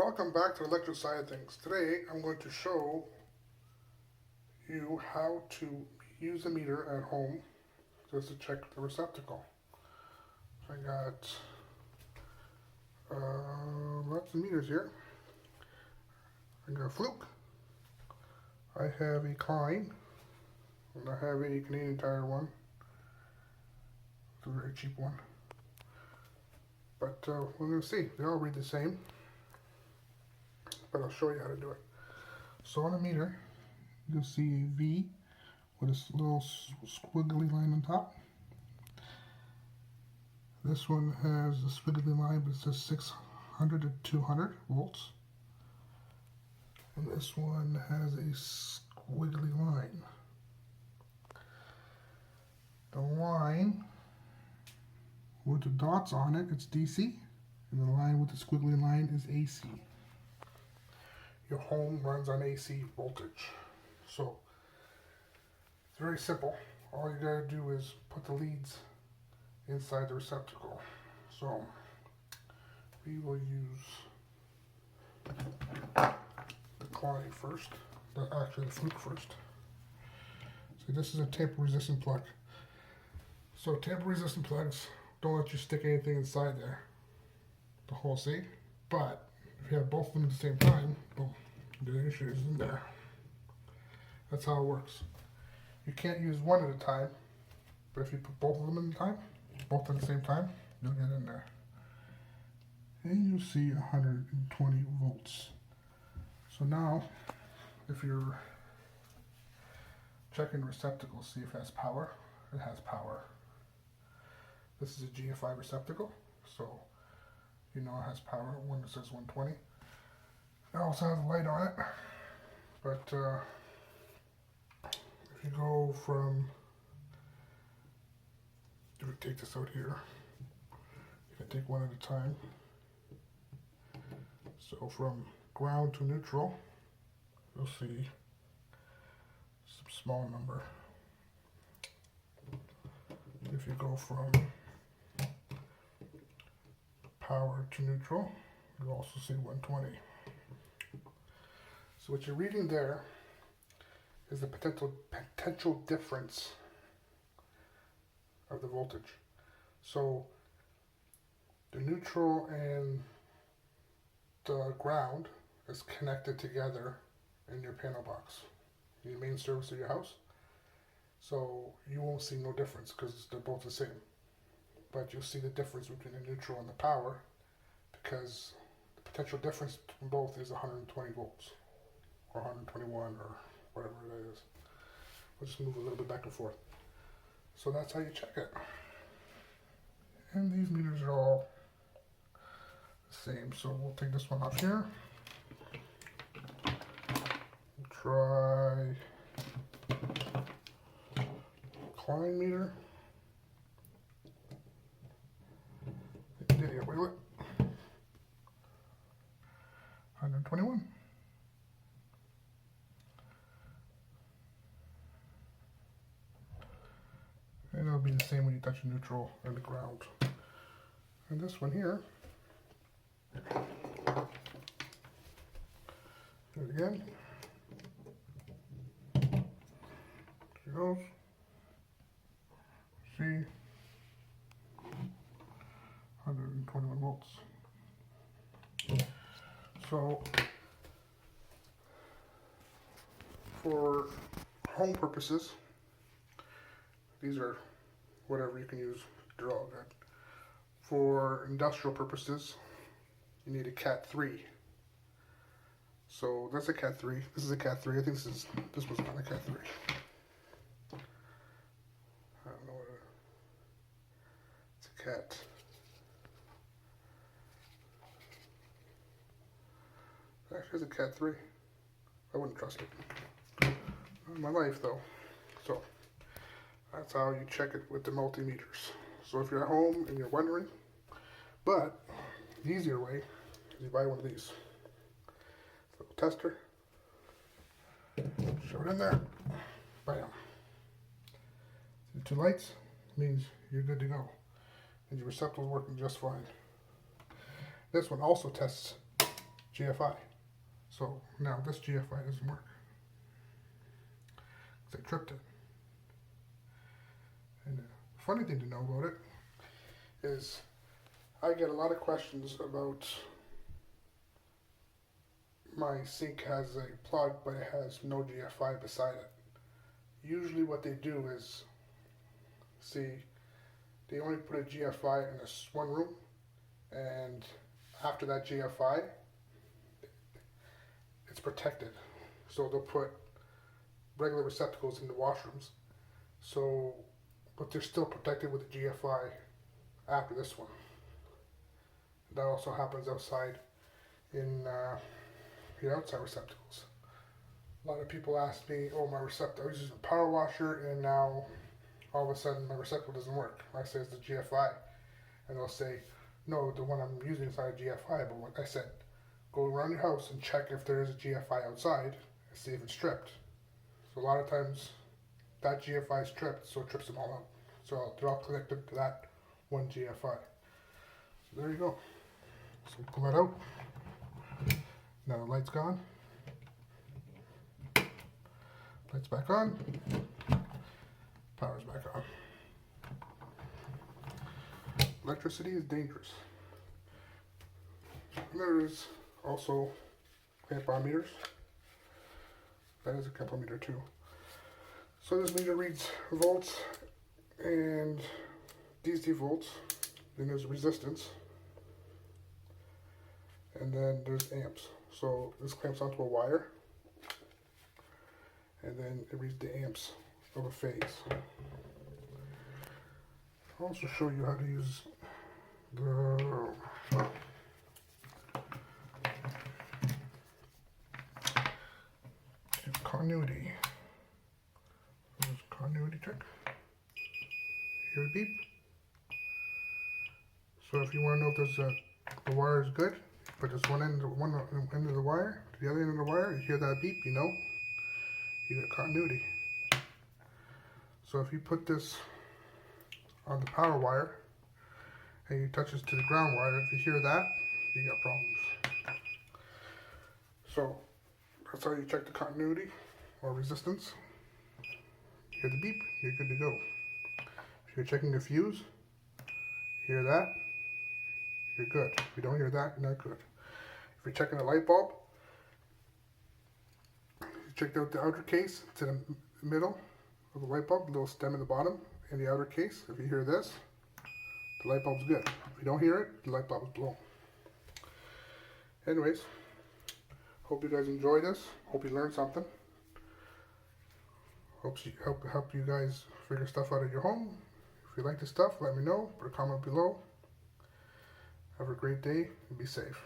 Welcome back to the electric side of things. Today I'm going to show you how to use a meter at home just to check the receptacle. I got lots of meters here. I got a Fluke, I have a Klein, and I have a Canadian Tire one. It's a very cheap one. But we're going to see. They all read the same. But I'll show you how to do it. So on a meter, you'll see a V with a little squiggly line on top. This one has a squiggly line, but it says 600 to 200 volts. And this one has a squiggly line. The line with the dots on it, it's DC, and the line with the squiggly line is AC. Your home runs on AC voltage. So it's very simple. All you gotta do is put the leads inside the receptacle. So we will use the Klein first, actually the Fluke first. So this is a tamper resistant plug. So tamper resistant plugs don't let you stick anything inside there, the whole C, but if you have both of them at the same time, boom, the issue is in there. That's how it works. You can't use one at a time, but if you put both of them at the same time, you'll get in there. And you'll see 120 volts. So now, if you're checking the receptacle, see if it has power. It has power. This is a GFI receptacle, so you know it has power when it says 120. It also has a light on it, but if you go from, if you take this out here, you can take one at a time. So from ground to neutral, you'll see some small number. If you go from power to neutral, you'll also see 120. So what you're reading there is the potential difference of the voltage. So the neutral and the ground is connected together in your panel box, in your main service of your house. So you won't see no difference because they're both the same. But you'll see the difference between the neutral and the power because the potential difference between both is 120 volts or 121 or whatever it is. We'll just move a little bit back and forth. So that's how you check it. And these meters are all the same. So we'll take this one off here. We'll try Klein meter. Did it? Wait, 121. And it'll be the same when you touch the neutral and the ground. And this one here, do it again. Here goes. See, 121 volts. So for home purposes, these are whatever you can use, they're all good. For industrial purposes, you need a Cat 3. So that's a Cat 3. This is a Cat 3. I think this was not a Cat 3. I don't know what it's a Cat. Actually, it's a Cat 3. I wouldn't trust it. Not in my life, though. So that's how you check it with the multimeters. So if you're at home and you're wondering, but the easier way is you buy one of these. Little tester. Shove it in there. Bam. See the two lights? Means you're good to go. And your receptacle's working just fine. This one also tests GFI. So now this GFI doesn't work because I tripped it. And the funny thing to know about it is I get a lot of questions about my sink has a plug but it has no GFI beside it. Usually what they do is, see, they only put a GFI in this one room, and after that GFI, it's protected. So they'll put regular receptacles in the washrooms. So, but they're still protected with the GFI after this one. That also happens outside in your outside receptacles. A lot of people ask me, oh, my receptacle, I was using a power washer and now all of a sudden my receptacle doesn't work. I say it's the GFI. And they'll say, no, the one I'm using is not a GFI, but what I said, go around your house and check if there is a GFI outside and see if it's tripped. So a lot of times that GFI is tripped, so it trips them all out. So they're all connected to that one GFI. So there you go. So pull that out. Now the light's gone. Light's back on. Power's back on. Electricity is dangerous. And there is also clamp-on meters. That is a clamp-on meter too. So this meter reads volts and DC volts. Then there's resistance. And then there's amps. So this clamps onto a wire. And then it reads the amps of a phase. I'll also show you how to use the continuity. There's continuity check. Hear a beep. So if you want to know if the wire is good, put this one end of the wire to the other end of the wire. You hear that beep, you know you got continuity. So if you put this on the power wire and you touch this to the ground wire, if you hear that, you got problems. So that's how you check the continuity or resistance. You hear the beep, you're good to go. If you're checking the fuse, hear that, you're good. If you don't hear that, you're not good. If you're checking a light bulb, you checked out the outer case to the middle of the light bulb, the little stem in the bottom, in the outer case. If you hear this, the light bulb's good. If you don't hear it, the light bulb is blown. Anyways, hope you guys enjoy this. Hope you learned something. Help you guys figure stuff out at your home. If you like this stuff, let me know. Put a comment below. Have a great day and be safe.